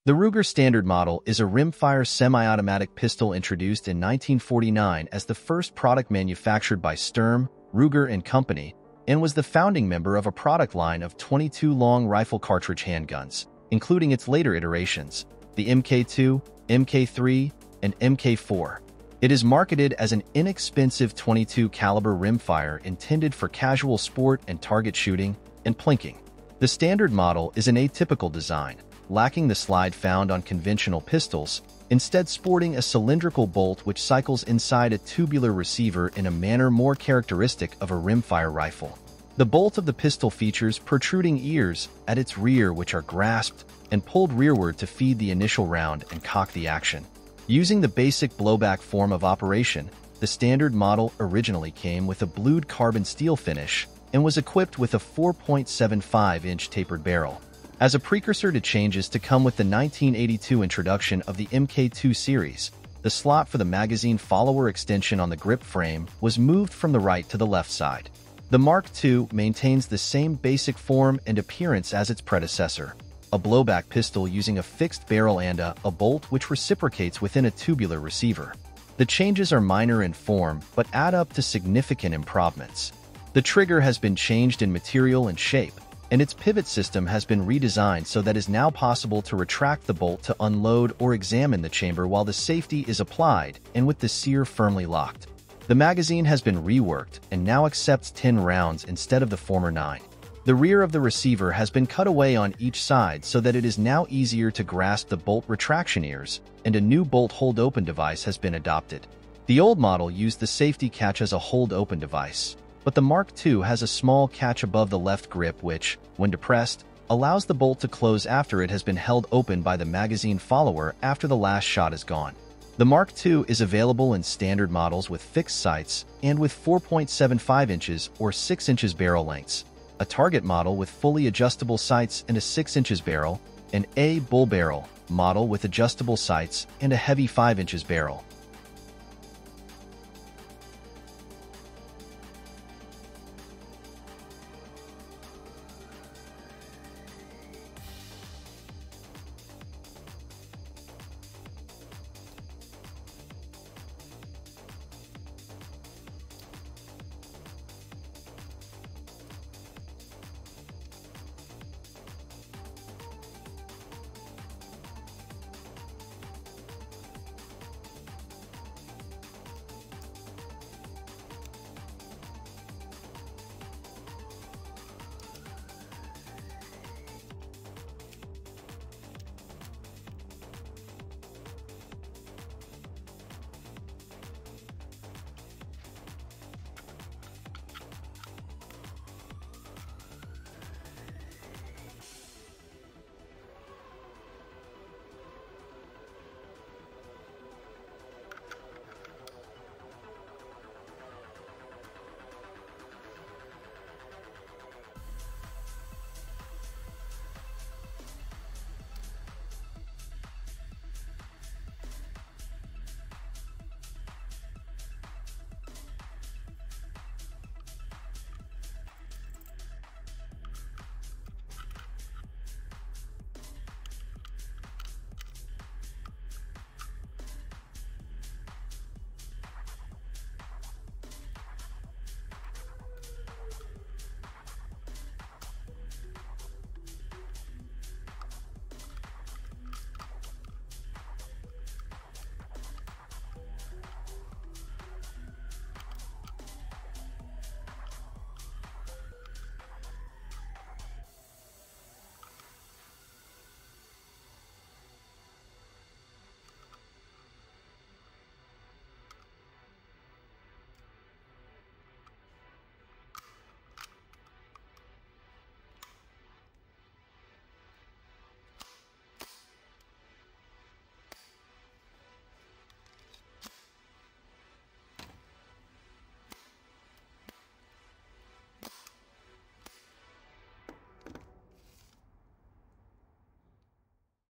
The Ruger Standard Model is a rimfire semi-automatic pistol introduced in 1949 as the first product manufactured by Sturm, Ruger and Company, and was the founding member of a product line of 22 long rifle cartridge handguns, including its later iterations, the Mk2, Mk3, and Mk4. It is marketed as an inexpensive 22 caliber rimfire intended for casual sport and target shooting and plinking. The Standard Model is an atypical design, lacking the slide found on conventional pistols, instead sporting a cylindrical bolt which cycles inside a tubular receiver in a manner more characteristic of a rimfire rifle. The bolt of the pistol features protruding ears at its rear which are grasped and pulled rearward to feed the initial round and cock the action. Using the basic blowback form of operation, the Standard Model originally came with a blued carbon steel finish and was equipped with a 4.75-inch tapered barrel. As a precursor to changes to come with the 1982 introduction of the Mk2 series, the slot for the magazine follower extension on the grip frame was moved from the right to the left side. The Mark II maintains the same basic form and appearance as its predecessor, a blowback pistol using a fixed barrel and a bolt which reciprocates within a tubular receiver. The changes are minor in form but add up to significant improvements. The trigger has been changed in material and shape, and its pivot system has been redesigned so that it is now possible to retract the bolt to unload or examine the chamber while the safety is applied and with the sear firmly locked. The magazine has been reworked and now accepts 10 rounds instead of the former 9. The rear of the receiver has been cut away on each side so that it is now easier to grasp the bolt retraction ears, and a new bolt hold-open device has been adopted. The old model used the safety catch as a hold-open device, but the Mark II has a small catch above the left grip which, when depressed, allows the bolt to close after it has been held open by the magazine follower after the last shot is gone. The Mark II is available in standard models with fixed sights and with 4.75 inches or 6 inches barrel lengths, a target model with fully adjustable sights and a 6 inches barrel, and a bull barrel model with adjustable sights and a heavy 5 inches barrel.